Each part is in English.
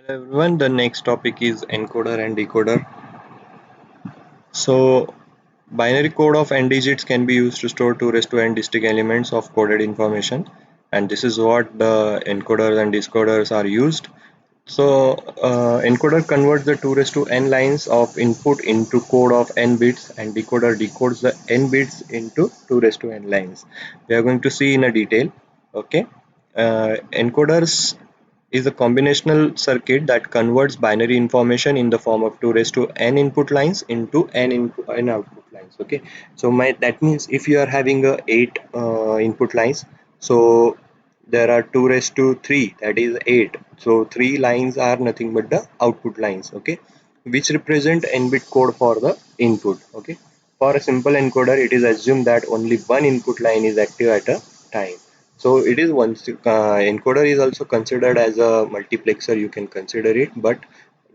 Hello everyone, the next topic is encoder and decoder. So, binary code of n digits can be used to store 2 raised to n distinct elements of coded information, and this is what the encoders and decoders are used. So, encoder converts the 2 raised to n lines of input into code of n bits, and decoder decodes the n bits into 2 raised to n lines. We are going to see in a detail. Okay, encoders is a combinational circuit that converts binary information in the form of 2 raised to n input lines into n output lines. Okay, so that means if you are having a 8 input lines, so there are 2 raised to 3, that is 8. So 3 lines are nothing but the output lines, okay, which represent n bit code for the input. Okay, for a simple encoder it is assumed that only one input line is active at a time. So it is one encoder is also considered as a multiplexer. You can consider it, but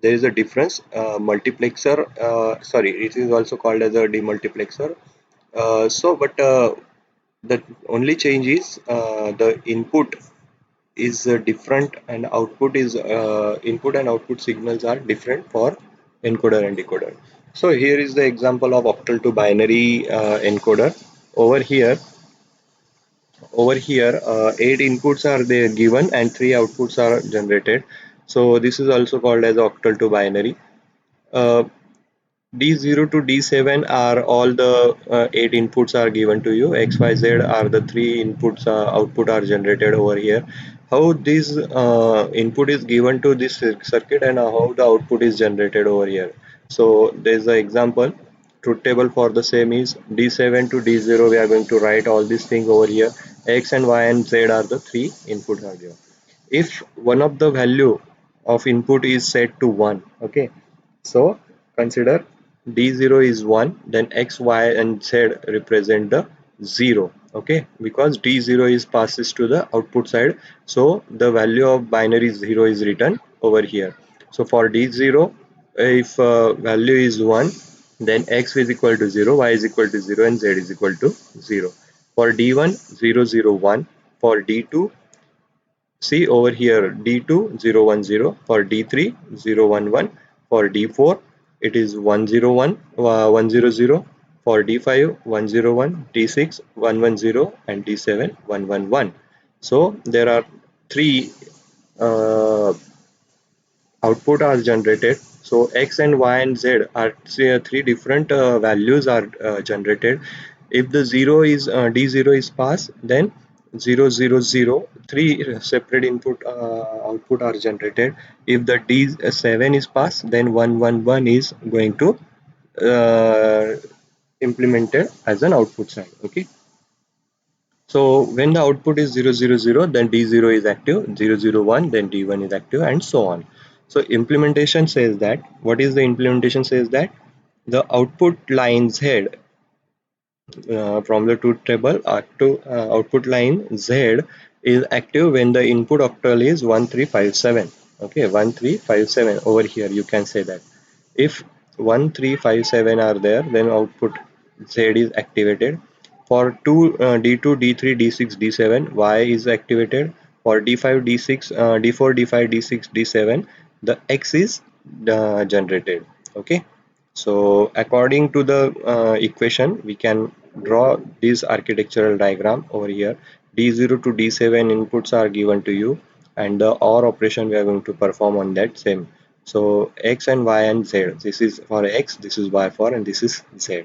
there is a difference. Multiplexer, sorry, it is also called as a demultiplexer. But the only change is the input is different and output is input and output signals are different for encoder and decoder. So here is the example of octal to binary encoder. Over here over here 8 inputs are there given and 3 outputs are generated. So this is also called as octal to binary. uh, D0 to D7 are all the 8 inputs are given to you. X, Y, Z are the 3 inputs output are generated over here. How this input is given to this circuit and how the output is generated over here. So there is an example. Truth table for the same is D7 to D0. We are going to write all these things over here. X and Y and Z are the 3 inputs are given. If one of the value of input is set to 1, okay, so consider D0 is 1, then X, Y, and Z represent the 0. Okay, because D0 is passes to the output side, so the value of binary 0 is written over here. So for D0, if value is 1, then X is equal to 0, Y is equal to 0, and Z is equal to 0. For D1, 0, 0, 1. For D2, see over here D2 010, for D3 011, for D4 it is 101 100, for D5 101, D6 110, and D7 111. So there are three uh, output are generated. So X and Y and Z are three different values are generated. If the 0 is D0 is passed, then 000 three separate input output are generated. If the D7 is passed, then 111 is going to uh, implemented as an output side. Okay, so when the output is 000, then D0 is active, 001, then D1 is active, and so on. So implementation says that, what is the implementation says that the output lines head from the truth table to output line Z is active when the input octal is 1357. Okay, 1357 over here you can say that. If 1357 are there, then output Z is activated. For D2, D3, D6, D7, Y is activated. For D5, D6, D4, D5, D6, D7, the X is generated. Okay. So according to the equation, we can draw this architectural diagram over here. D0 to D7 inputs are given to you, and the OR operation we are going to perform on that same. So X and Y and Z. This is for X, this is Y for, and this is Z.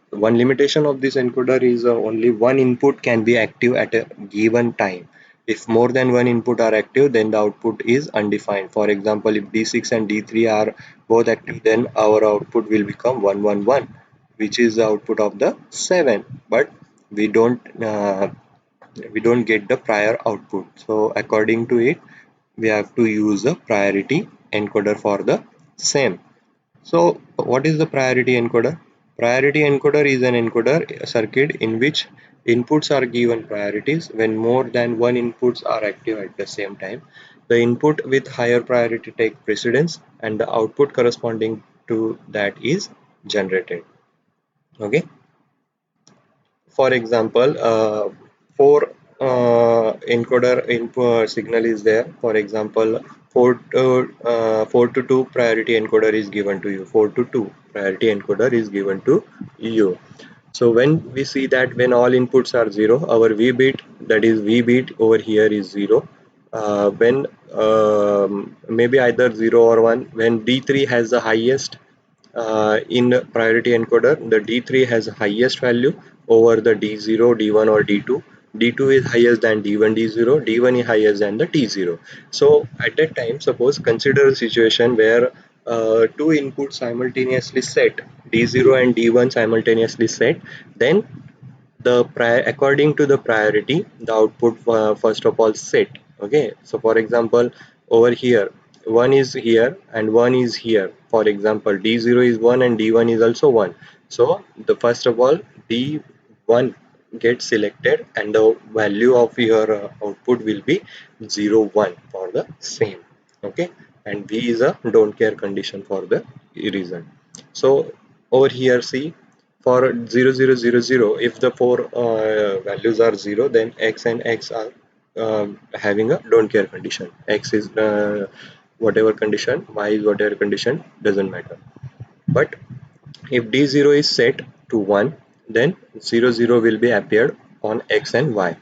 One limitation of this encoder is only one input can be active at a given time. If more than one input are active, then the output is undefined. For example, if D6 and D3 are both active, then our output will become 111, which is the output of the 7. But we don't uh, we don't get the prior output. So according to it, we have to use a priority encoder for the same. So what is the priority encoder? Priority encoder is an encoder circuit in which inputs are given priorities when more than one inputs are active at the same time. The input with higher priority take precedence and the output corresponding to that is generated. Okay. For example, four encoder input signal is there. For example, 4 to 2 priority encoder is given to you. 4 to 2 priority encoder is given to you. So when we see that when all inputs are 0, our V bit, that is V bit over here is 0. When maybe either 0 or 1, when D3 has the highest in priority encoder, the D3 has highest value over the D0, D1 or D2. D2 is higher than D1, D0, D1 is higher than the D0. So at that time, suppose consider a situation where two inputs simultaneously set, D0 and D1 simultaneously set, then according to the priority the output first of all set. Okay, so for example, over here one is here and one is here. For example, d0 is 1 and d1 is also 1. So the first of all d1 gets selected and the value of your output will be 0 1 for the same. Okay, and v is a don't care condition for the reason. So over here see, for 0000, if the four values are 0, then x and x are having a don't care condition. X is whatever condition, y is whatever condition, doesn't matter. But if d0 is set to 1, then 00 will be appeared on x and y.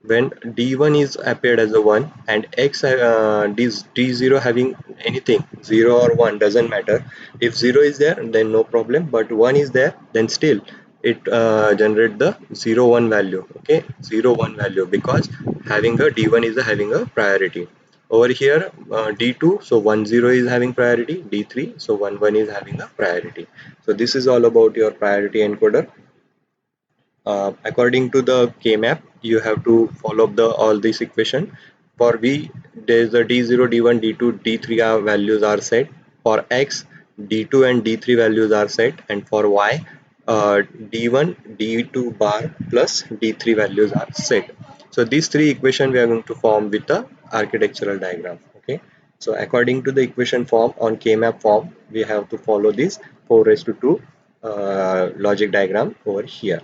When d1 is appeared as a 1 and x d0 having anything 0 or 1 doesn't matter. If 0 is there then no problem, but 1 is there then still it generate the 0 1 value. Okay, 0 1 value, because having a d1 is having a priority. Over here d2, so 1 0 is having priority, d3 so 1 1 is having a priority. So this is all about your priority encoder. According to the K-map, you have to follow the all this equation. For V, there is the D0, D1, D2, D3 values are set. For X, D2 and D3 values are set, and for Y, D1, D2 bar plus D3 values are set. So these three equations we are going to form with the architectural diagram. Okay. So according to the equation form on K-map form, we have to follow this 4 raised to 2 logic diagram over here.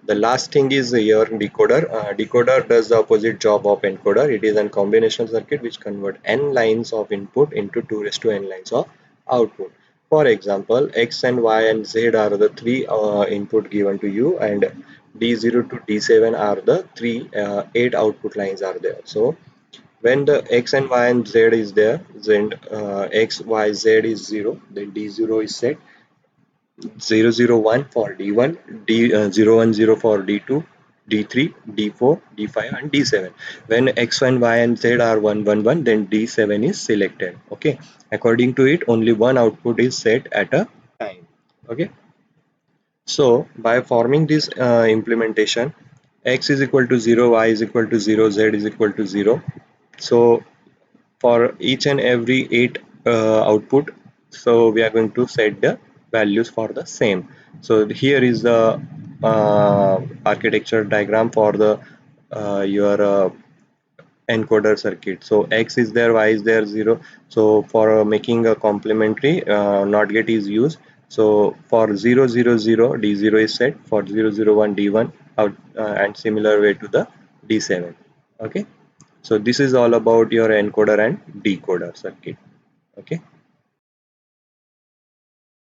The last thing is your decoder. Decoder does the opposite job of encoder. It is a combinational circuit which convert n lines of input into 2 raised to n lines of output. For example, x and y and z are the three input given to you, and d0 to d7 are the three 8 output lines are there. So when the x and y and z is there, then x, y, z is 0, then d0 is set, 001 for D1, 010 for D2, D3, D4, D5 and D7. When X1, Y and Z are 111, then D7 is selected. Okay. According to it, only one output is set at a time. Okay. So by forming this implementation, X is equal to 0, Y is equal to 0, Z is equal to 0. So for each and every 8 output, so we are going to set the values for the same. So here is the architecture diagram for the your encoder circuit. So x is there, y is there, 0. So for making a complementary not gate is used. So for 000 d0 is set, for 001 d1 out, and similar way to the d7. Okay, so this is all about your encoder and decoder circuit. Okay.